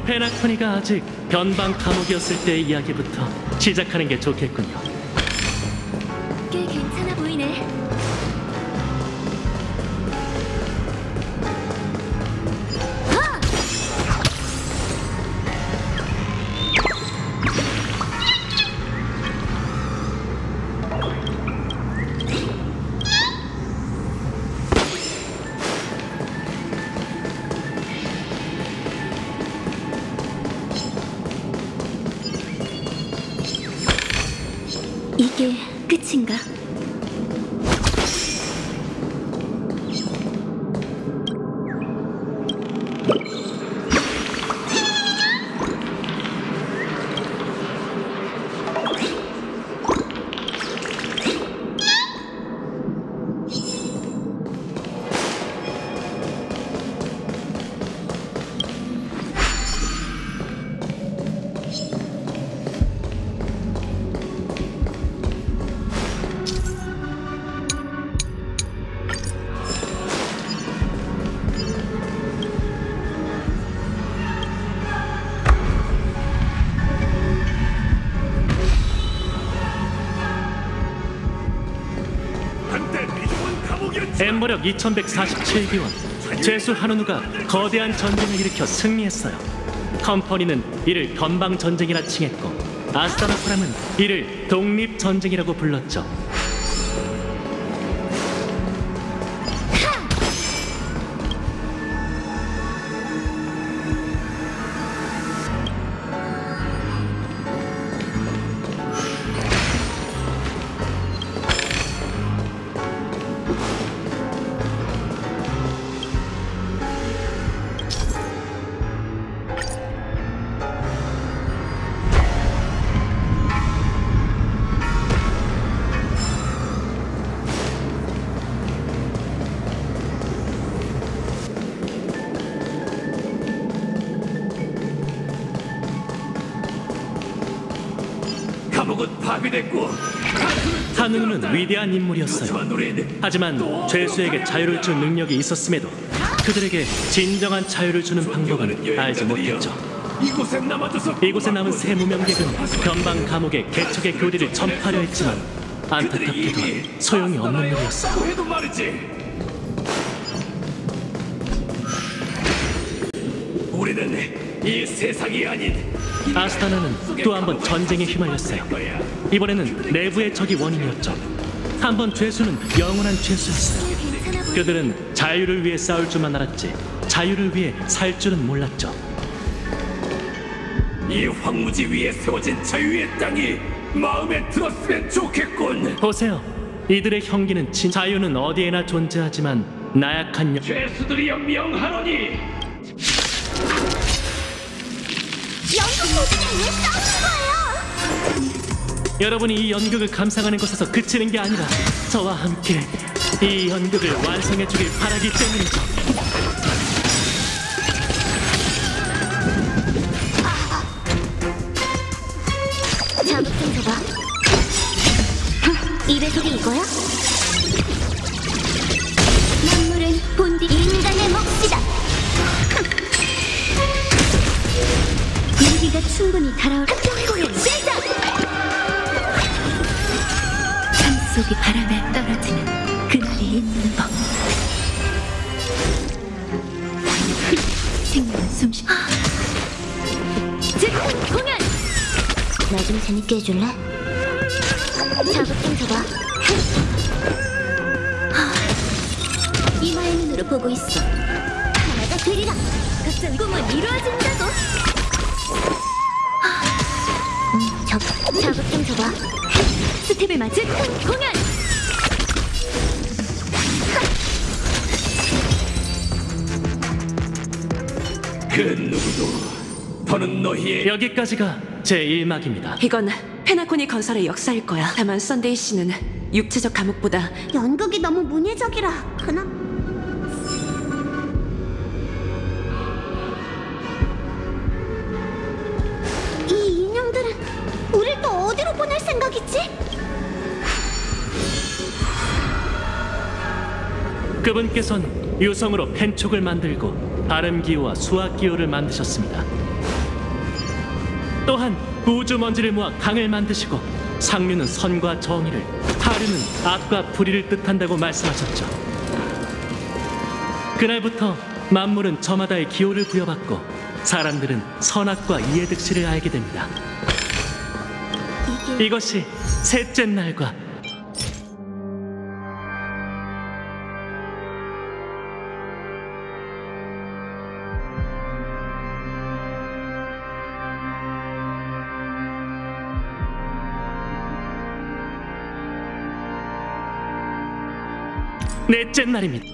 페나코니가 아직 변방 감옥이었을 때의 이야기부터 시작하는 게 좋겠군요. 꽤 괜찮아 보이네. 이게 끝인가? 엠버력 2147기원 죄수 한우누가 거대한 전쟁을 일으켜 승리했어요. 컴퍼니는 이를 건방전쟁이라 칭했고 아스타나 사람은 이를 독립전쟁이라고 불렀죠. 감옥은 파괴됐고 한우누는 위대한 인물이었어요. 하지만 죄수에게 자유를 줄 능력이 있었음에도 그들에게 진정한 자유를 주는 방법은 알지 못했죠. 이곳에 남은 새 무명객은 변방 감옥의 개척의 교리를 전파하려 했지만 안타깝게도 소용이 없는 일이었어요. 해도 말이지. 우리는 이 세상이 아닌 아스타나는 또 한 번 전쟁에 휘말렸어요. 이번에는 내부의 적이 원인이었죠. 한 번 죄수는 영원한 죄수였어요. 꽤 괜찮아 보이네. 그들은 자유를 위해 싸울 줄만 알았지 자유를 위해 살 줄은 몰랐죠. 이 황무지 위에 세워진 자유의 땅이 마음에 들었으면 좋겠군. 보세요. 이들의 형기는 자유는 어디에나 존재하지만 나약한 죄수들이여 명하노니. 연극 도중에 왜 싸우는 거예요? 여러분이 이 연극을 감상하는 것에서 그치는 게 아니라 저와 함께 이 연극을 완성해 주길 바라기 때문이죠. 자극 좀 줘봐. 이 배속이 이거야? 만물은 본디 인간의 몫이다. 무기가 충분히 달아올 공연 시작! 산속이 바람에 떨어지는 그날이 있는 법. 생명은 숨쉬. 즉흥 공연! 나 좀 재밌게 해줄래? 자극 좀 줘봐. 이마의 눈으로 보고 있어. 하나가 되리라. 각종 꿈은 이루어진다고. 자극 좀 줘봐. 스텝을 맞은 공연. 그 누구도 더는 너희의 여기까지가 제 1막입니다. 이건 페나코니 건설의 역사일 거야. 다만 썬데이 씨는 육체적 감옥보다 연극이 너무 문예적이라 그나. 이 인형들은 우릴 또 어디로 보낼 생각이지? 그분께선 유성으로 펜촉을 만들고 발음기호와 수학기호를 만드셨습니다. 또한 우주 먼지를 모아 강을 만드시고 상류는 선과 정의를, 하류는 악과 불의를 뜻한다고 말씀하셨죠. 그날부터 만물은 저마다의 기호를 부여받고 사람들은 선악과 이의 득실을 알게 됩니다. 이것이 셋째 날과 넷째 날입니다.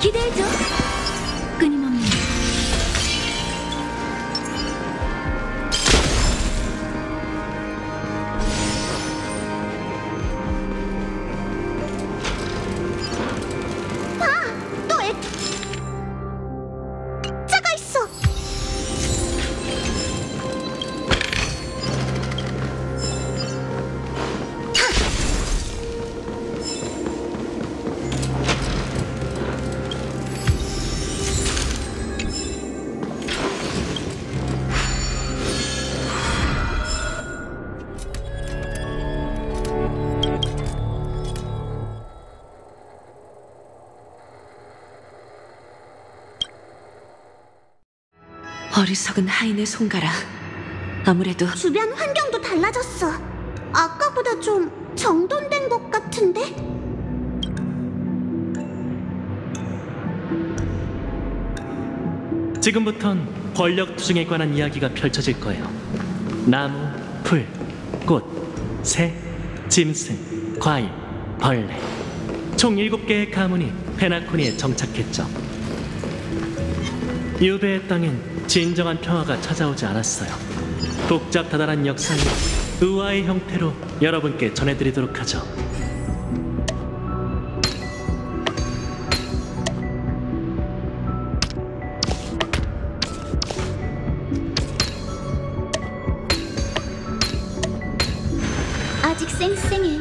기대해줘. 끊임없는 또 액자가 있어. 어리석은 하인의 손가락. 아무래도 주변 환경도 달라졌어. 아까보다 좀 정돈된 것 같은데? 지금부턴 권력 투쟁에 관한 이야기가 펼쳐질 거예요. 나무, 풀, 꽃, 새, 짐승, 과일, 벌레. 총 7개의 가문이 페나코니에 정착했죠. 유배의 땅엔 진정한 평화가 찾아오지 않았어요. 복잡다단한 역사는 의화의 형태로 여러분께 전해드리도록 하죠. 아직 쌩쌩해.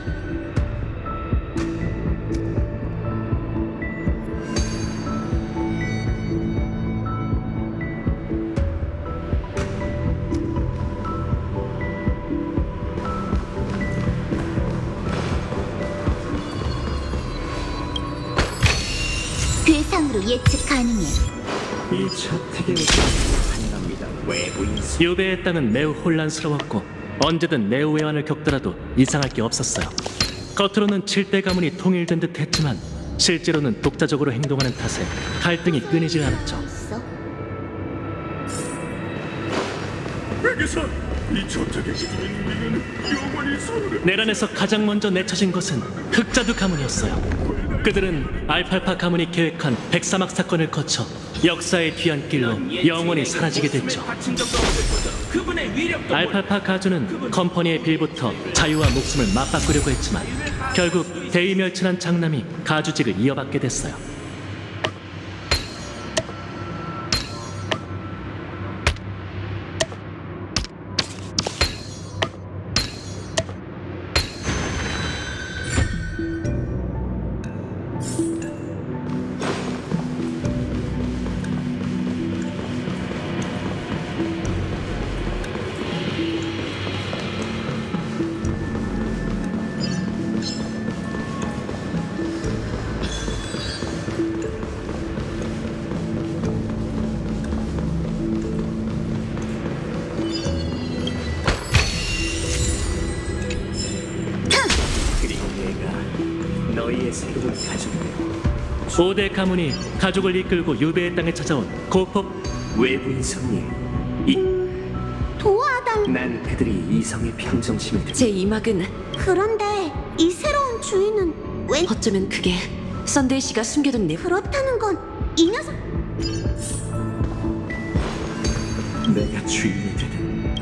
괴상으로 예측 가능해. 이 저택에 환영합니다. 외부인 유배의 땅은 매우 혼란스러웠고 언제든 내후회환을 겪더라도 이상할 게 없었어요. 겉으로는 7대 가문이 통일된 듯 했지만 실제로는 독자적으로 행동하는 탓에 갈등이 끊이질 않았죠. 있어. 백에서 이 저택에 있는 우리는 영원히 서울에 내란에서 가장 먼저 내쳐진 것은 흑자두 가문이었어요. 그들은 알팔파 가문이 계획한 백사막 사건을 거쳐 역사의 뒤안길로 영원히 사라지게 됐죠. 알팔파 가주는 컴퍼니의 빌부터 자유와 목숨을 맞바꾸려고 했지만 결국 대의멸천한 장남이 가주직을 이어받게 됐어요. 너희의 세금을 가져오려 5대 가문이 가족을 이끌고 유배의 땅에 찾아온 고폭 외부인 성이 도화당. 난 그들이 이성의 평정심을 듣 제 이막은 그런데 이 새로운 주인은 왜 어쩌면 그게 썬데이 씨가 숨겨둔 내 그렇다는 건 이 녀석 내가 주인이 되든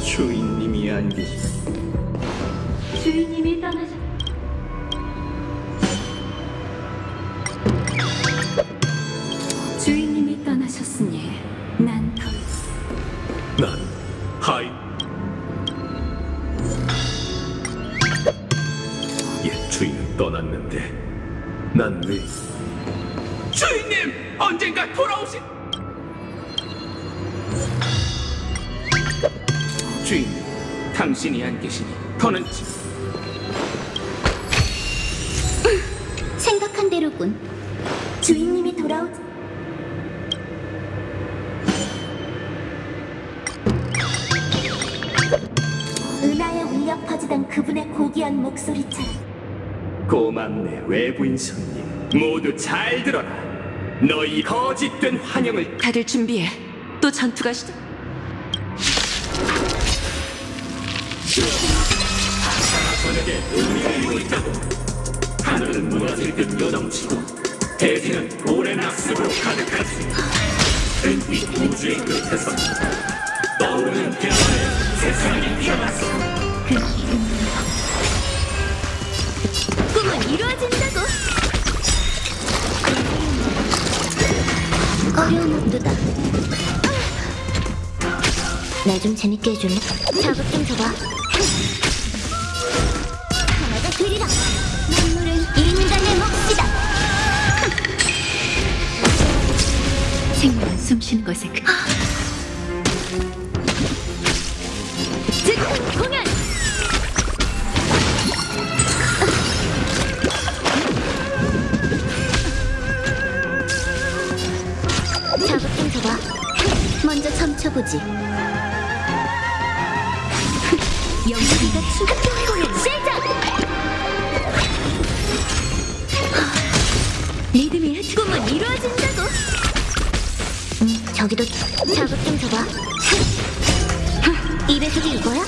주인님이 안 계시 주인님이 떠나셨. 주인님이 떠나셨습니다. 주인님, 언젠가 돌아오신... 주인님, 당신이 안 계시니 더는... 생각한 대로군. 주인님이 돌아오지. 은하에 울려 퍼지던 그분의 고귀한 목소리처럼. 고맙네, 외부인 손님. 모두 잘 들어라. 너희 거짓된 환영을... 다들 준비해. 또 전투가 시작. 저녁에 눈이 흘리고 있다고. 하늘은 무너질 듯 요동치고 대지는 고래 낙습으로 가득하지. 은빛 우주의 끝에서 떠오르는 별에 세상이 피어났어. 꿈은 이루어진다고. 어려운 온도다. 나 좀 재밌게 해줄래? 자극 좀 줘봐. 하나가 그리라. 만물은 인간의 몫이다. 생명은 숨쉬는 것에 즉흥 공연. 자극 좀 줘봐. 먼저 점쳐보지. 영웅이가 추격하는 공연 시작! 리듬이 꿈은 이루어진다고. 저기도 자극 좀 줘봐. 이 배속이 이거야?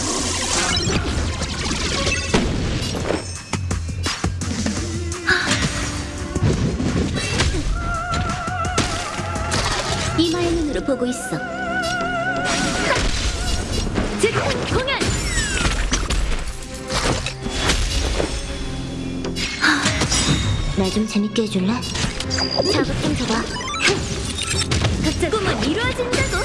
이마의 눈으로 보고 있어. 즉흥 공연! 나 좀 재밌게 해줄래? 자극 좀 줘봐. 각자 꿈은 이루어진다고.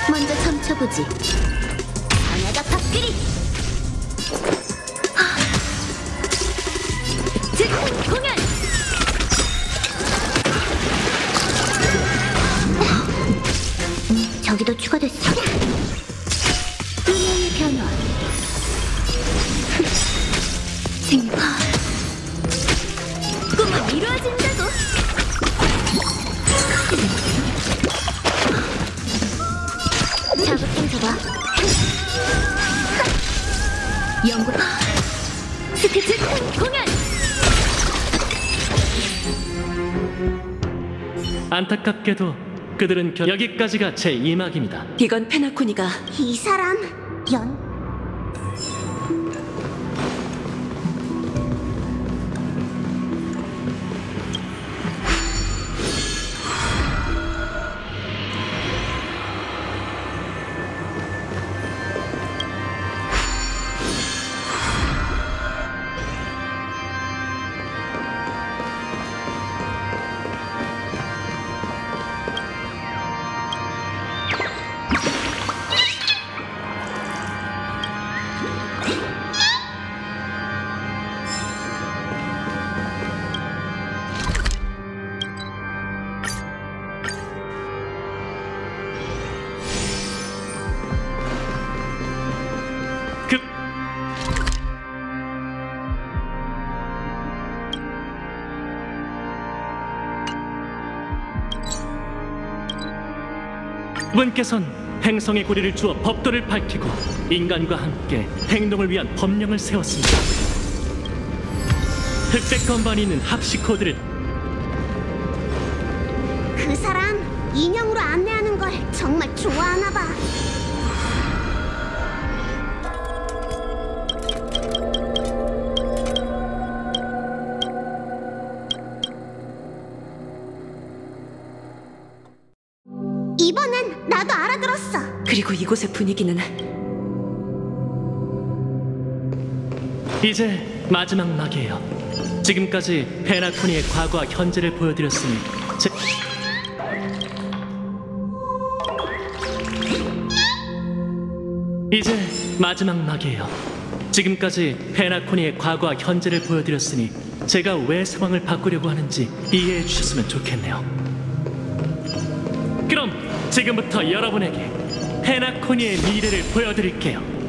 먼저 점쳐보지. 하나가 밥그리. 즉흥 공연. 저기도 추가됐어. 운명의 변화. 생명. 꿈은 이루어진다고. 자극 좀 줘봐. 연구. 스케치 공연. 안타깝게도 그들은 여기까지가 제 2막입니다. 이건 페나코니가 이 사람 분께선 행성의 고리를 주어 법도를 밝히고 인간과 함께 행동을 위한 법령을 세웠습니다. 흑백 건반이 있는 합식 코드를 그 사람 인형으로 안내하는 걸 정말 좋아하나 봐. 이번엔 나도 알아들었어. 그리고 이곳의 분위기는 이제 마지막 막이에요. 지금까지 페나코니의 과거와 현재를 보여드렸으니 이제 마지막 막이에요. 지금까지 페나코니의 과거와 현재를 보여드렸으니 제가 왜 상황을 바꾸려고 하는지 이해해 주셨으면 좋겠네요. 그럼 지금부터 여러분에게 페나코니의 미래를 보여드릴게요.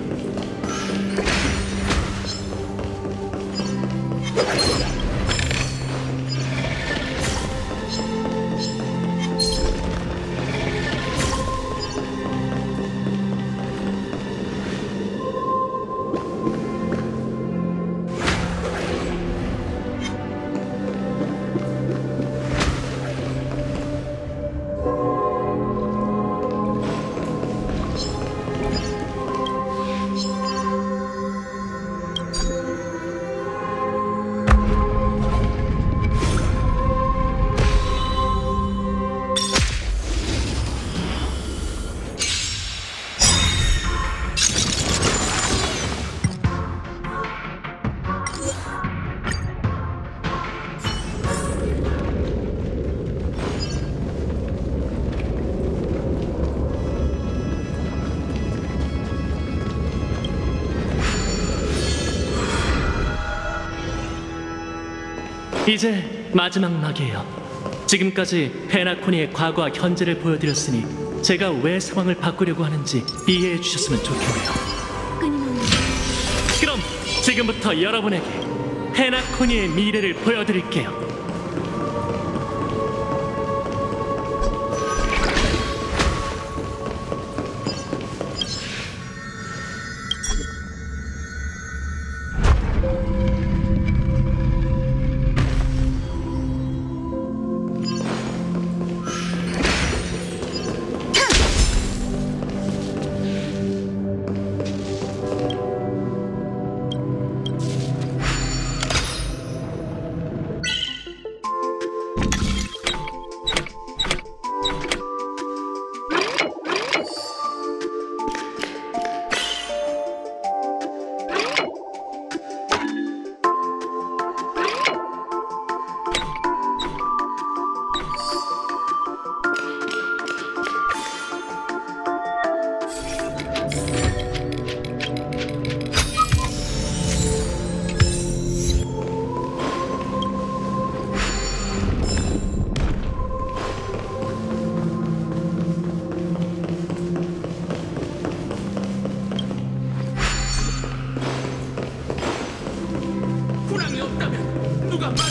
이제 마지막 막이에요. 지금까지 페나코니의 과거와 현재를 보여드렸으니 제가 왜 상황을 바꾸려고 하는지 이해해 주셨으면 좋겠네요. 그럼 지금부터 여러분에게 페나코니의 미래를 보여드릴게요. 군함이 없다면 누가 말을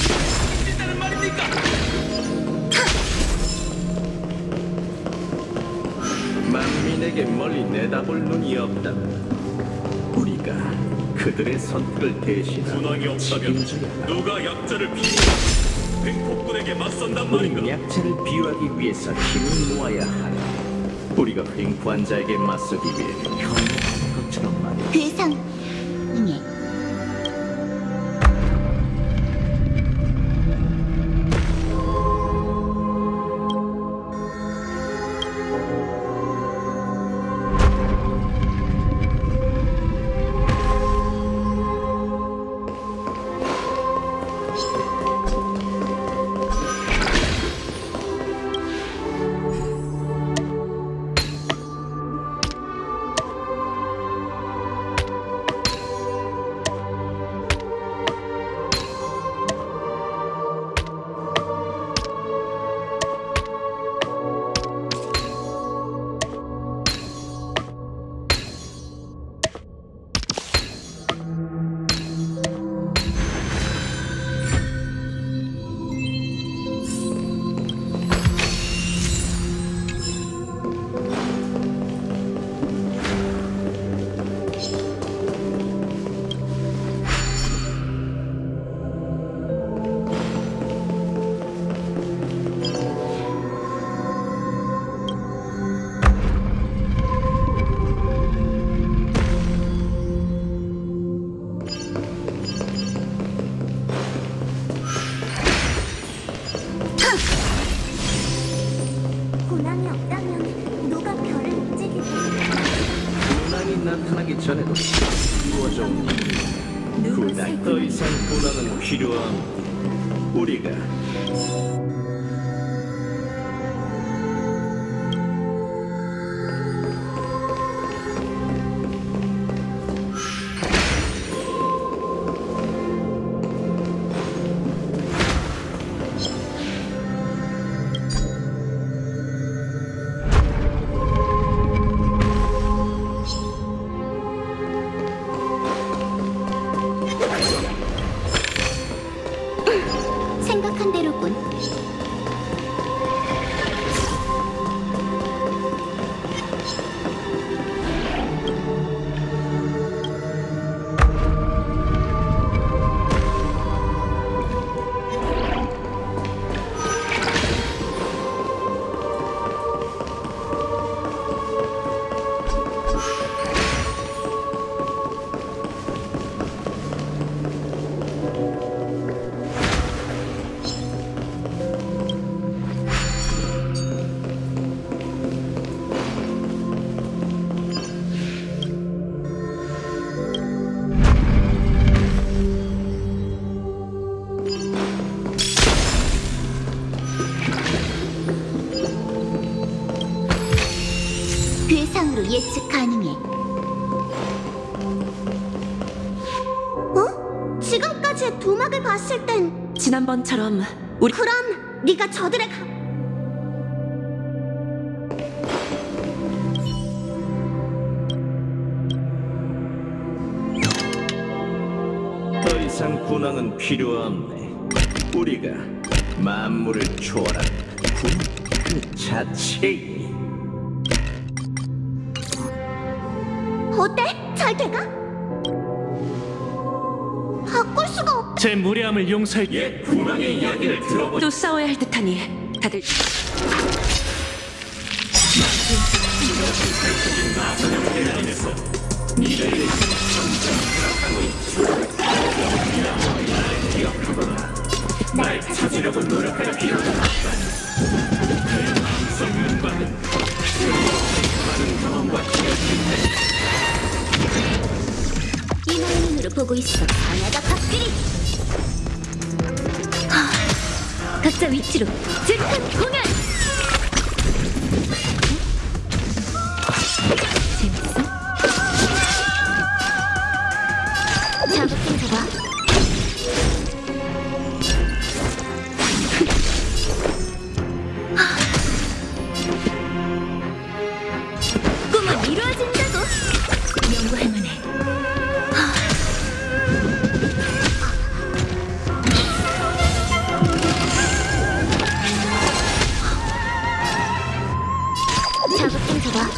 해준다는 말입니까? 만민에게 멀리 내다볼 눈이 없다. 우리가 그들의 선택을 대신하고 책임져야 누가 약자를 비유해 횡폭군에게 맞선단 우린 약체를 비유하기 위해서 힘을 모아야 하네. 우리가 횡포한 자에게 맞서기 위해 협력하는 것처럼 말이야. 괴상 응애 고난이 없다면 누가 별을 움직이고 고난이 나타나기 전에도 이루어져온 일이 군날 더 이상 고난은 필요함. 우리가 건. 괴상으로 예측 가능해. 어? 지금까지의 도막을 봤을 땐 지난번처럼 우리 그럼 네가 저들의 더 이상 군왕은 필요 없네. 우리가 만물을 초월한 군 그 자체이. 어때? 잘 돼가? 바꿀 수가 없. 제 무례함을 용서해. 옛 군왕의 이야기를 들어보. 또 싸워야 할 듯하니 다들 날 찾으려고 노력할 필요가 없다. 그의 마음속 눈밭은 많은 경험과 이마의 눈으로 보고 있어. 하나가 밥그리. 각자 위치로 즉흥 공연. 재밌어? 자극 좀 줘봐. 꿈은 이루어진다고. 연구할 만해. 자극 좀 줘봐.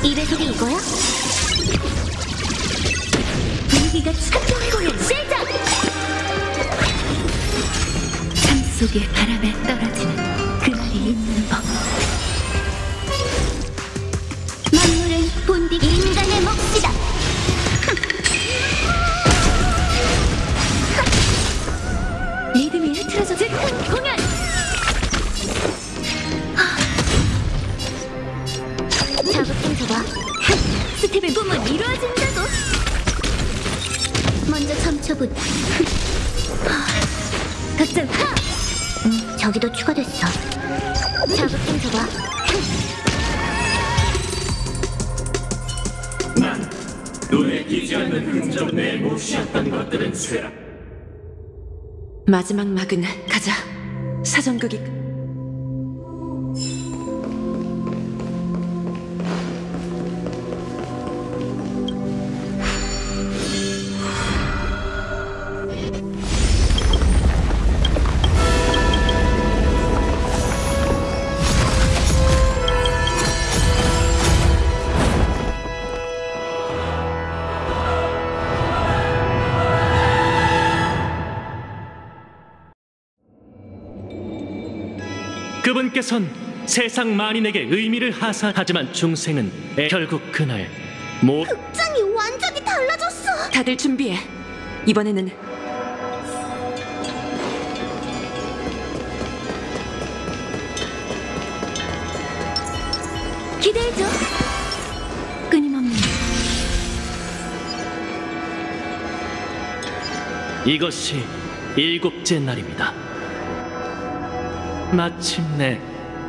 이 배속이 이거야? 분위기가 합동 공연 시작! 삶 속의 바람에 떨어지는 그날이 있는 법. 만물은 본디 인간의 몫이다. 리듬이 흐트러져. 즉흥 공연. 자극 좀 줘봐. 스텝의 꿈은 이루어진다고. 먼저 점쳐보자. 각자 저기도 추가됐어. 자극 좀 줘봐. 난 눈에 띄지 않는 흔적 내 몫이었던 것들은 쇠락. 마지막 막은 가자. 사정극이 그분께선 세상 만인에게 의미를 하사하지만 중생은 결국 그날 극장이 완전히 달라졌어. 다들 준비해. 이번에는 기대해줘. 끊임없는 이것이 일곱째 날입니다. 마침내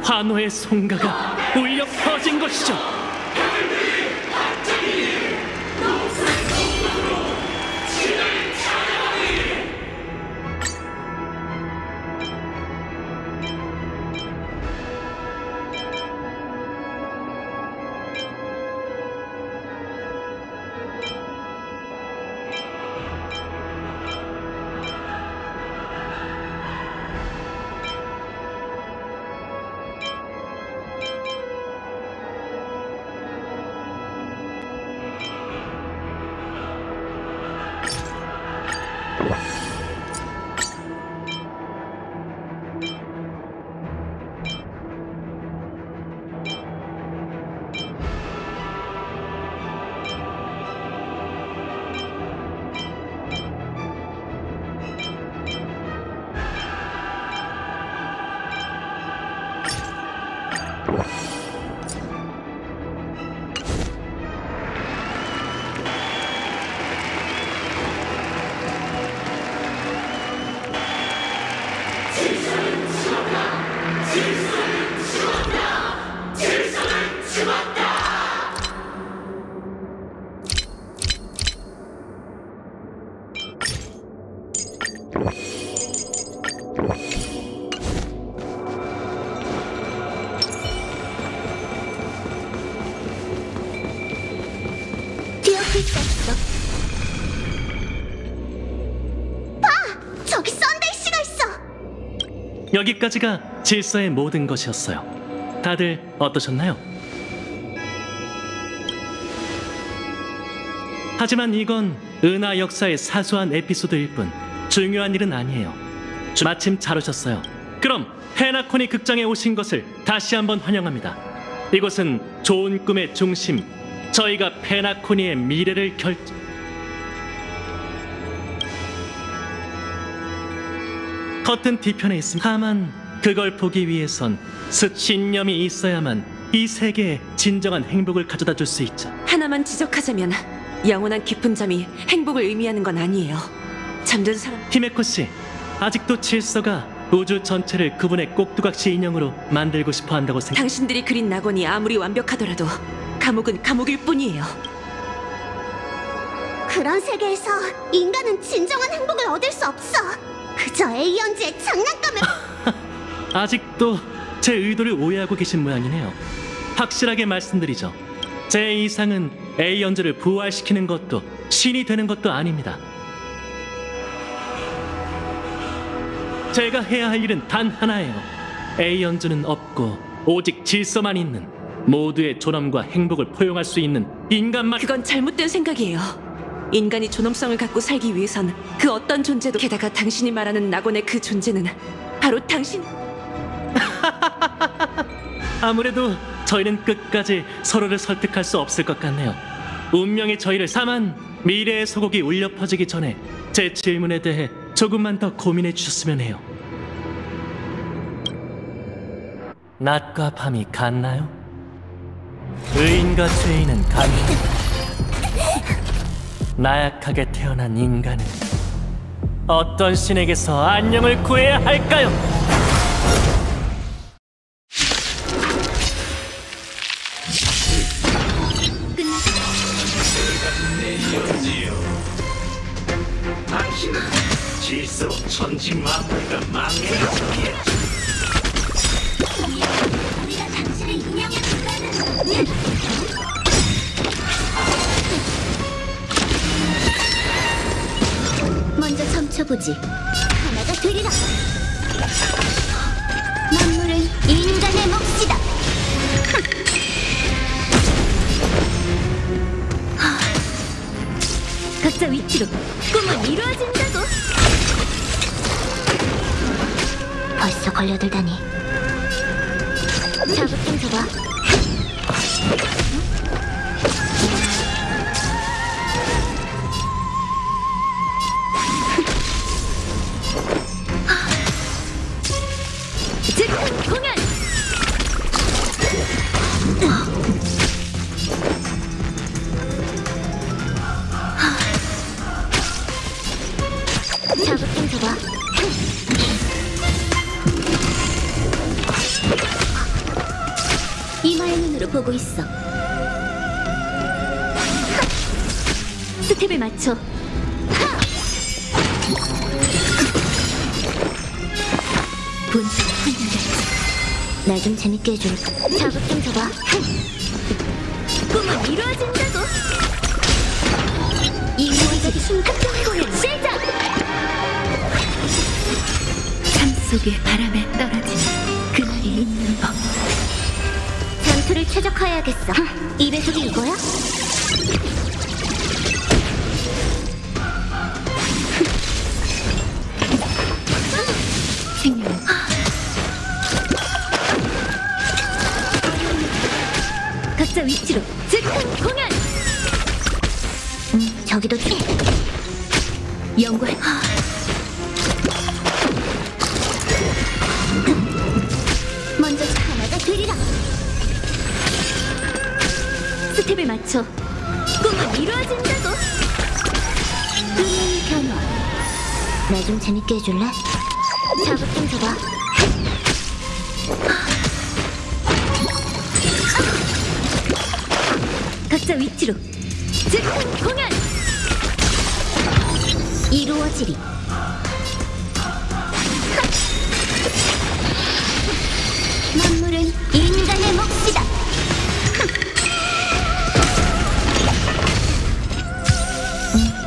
환호의 송가가 울려 퍼진 것이죠. 뛰어들 수 없어. 봐! 저기 썬데이 씨가 있어! 여기까지가 질서의 모든 것이었어요. 다들 어떠셨나요? 하지만 이건 은하 역사의 사소한 에피소드일 뿐 중요한 일은 아니에요. 마침 잘 오셨어요. 그럼 페나코니 극장에 오신 것을 다시 한번 환영합니다. 이곳은 좋은 꿈의 중심, 저희가 페나코니의 미래를 커튼 뒤편에 있습니다. 다만 그걸 보기 위해선 신념이 있어야만 이 세계에 진정한 행복을 가져다 줄 수 있죠. 하나만 지적하자면 영원한 깊은 잠이 행복을 의미하는 건 아니에요. 잠든 사람 히메코 씨, 아직도 질서가 우주 전체를 그분의 꼭두각시 인형으로 만들고 싶어 한다고 당신들이 그린 낙원이 아무리 완벽하더라도 감옥은 감옥일 뿐이에요. 그런 세계에서 인간은 진정한 행복을 얻을 수 없어. 그저 에이언즈의 장난감을. 아직도 제 의도를 오해하고 계신 모양이네요. 확실하게 말씀드리죠. 제 이상은 에이언즈를 부활시키는 것도 신이 되는 것도 아닙니다. 제가 해야 할 일은 단 하나예요. 에이언즈는 없고 오직 질서만 있는, 모두의 존엄과 행복을 포용할 수 있는 인간만. 그건 잘못된 생각이에요. 인간이 존엄성을 갖고 살기 위해선 그 어떤 존재도, 게다가 당신이 말하는 낙원의 그 존재는 바로 당신. 아무래도 저희는 끝까지 서로를 설득할 수 없을 것 같네요. 운명의 저희를 다만 미래의 소곡이 울려 퍼지기 전에 제 질문에 대해 조금만 더 고민해 주셨으면 해요. 낮과 밤이 같나요? 의인과 죄인은 같나요? 나약하게 태어난 인간은 어떤 신에게서 안녕을 구해야 할까요? 당신은 질서로 천지만물과 망해졌기에 우리가 당신의 인형에 불과는. 먼저 점쳐보지. 하나가 되리라. 만물은 인간의 몫이다. 각자 위치로 꿈은 이루어진다고. 벌써 걸려들다니. 자극 좀 줘봐. 즉흥 공연. 자극 좀 줘봐. 이마의 눈으로 보고 있어. 스텝을 맞춰. 분수가 흔들렸지. 날 좀 재밌게 해줄. 자극 좀 줘봐. 꿈은 이루어진다고. 이루어지기 순간 공연 시작. 삶 속의 바람에 떨어지는 그날이 있는 법. 전투를 최적화해야겠어. 이 배속이 이거야? 각자 위치로 즉흥 공연. 저기도 연구해. 먼저 하나가 되리라. 스텝을 맞춰 꿈은 이루어진다고. 꿈의 변화. 나 좀 재밌게 해줄래? 자극 좀 줘봐. 각자 위치로 즉흥 공연. 이루어지리. 만물은 인간의 몫이다.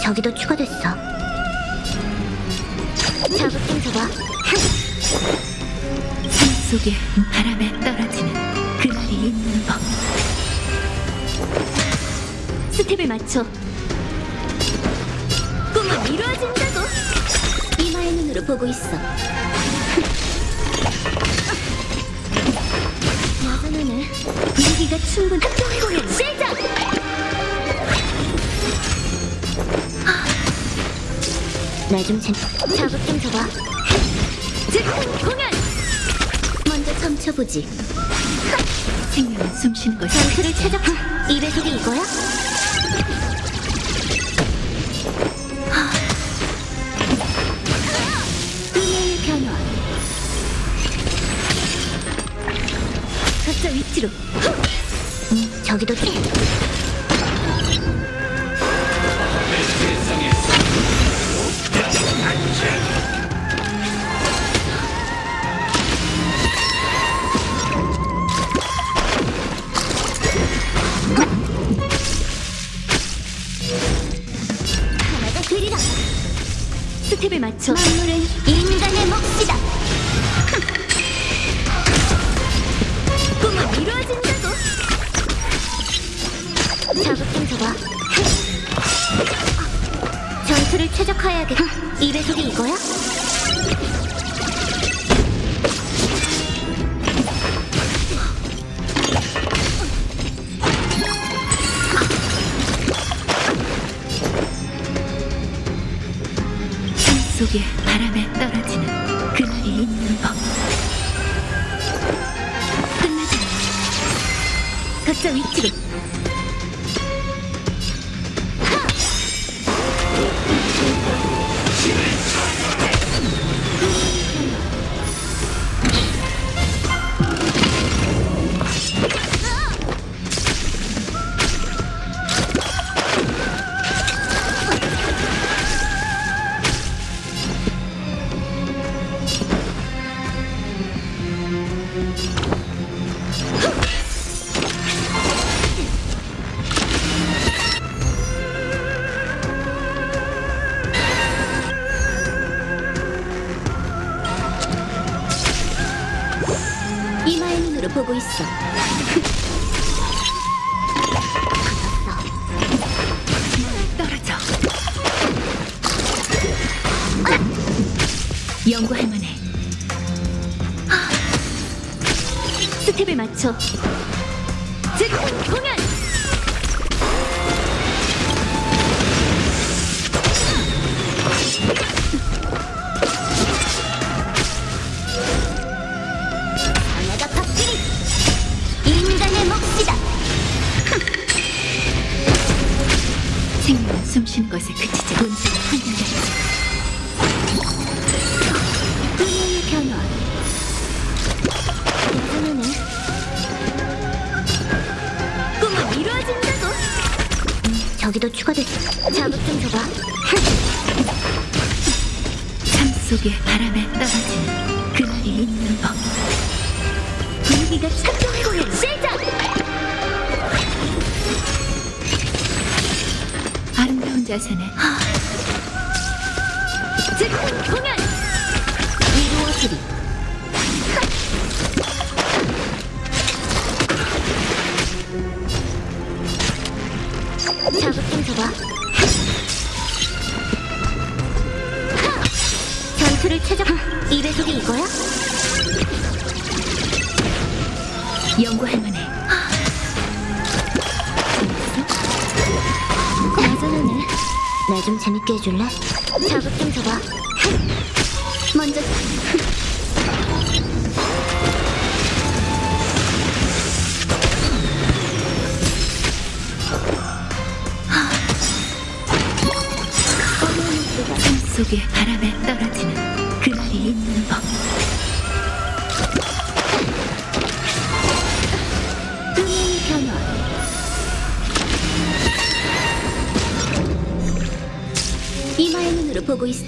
저기도 추가됐어. 자극 좀 줘봐. 삶 속에 바람에 떨어지는 그날이 있는 법. 스텝을 맞춰 꿈은 이루어진다고. 이마의 눈으로 보고 있어. 여전하네. 분위기가 충분. 합동 공연 시작. 나 좀 자극 좀 줘봐. 즉흥 공연. 먼저 점쳐보지. 생명은 숨쉬는 것이 전투를 최적화. 이 배속이 이거야? 꿈의 변화. 각자 위치로. 저기도 하나가 되리라. 스텝을 맞춰 만물은 인간의 몫이다. 꿈은 이루어진다고. 자극 좀 줘봐. 전투를 최적화해야겠다. 이 배속이 이거야? 삶 속에 바람에 떨어지는 그날이 있는 법. 끝나지 않아. 각자 위치로. 이마의 눈으로 보고 있어. 떨어져. 연구할 만해. 스텝을 맞춰 즉흥 공연. 하나가 박기리. 인간의 몫이다. 생명은 숨쉬는 것에 그치지. 본성을 환영해. 꿈의 변화. 여전하네. 꿈은 이루어진다고. 저기도 추가됐어. 자극 좀 줘봐. 삶 속에 바람에 떨어지는 그날이 있는 법. 분위기가 합동 공연 시작. 아름다운 자세는 즉흥 공연. 이루어지리. 자극 좀 줘봐. 전투를 최적. 이 배속이 이거야? 연구할 만해. 나 좀 재밌게 해줄래? 자극 좀 줘봐. 먼저 삶 속의 바람에 떨어지는 그날이 있는 법. 음의 변화. 이마의 눈으로 보고 있어.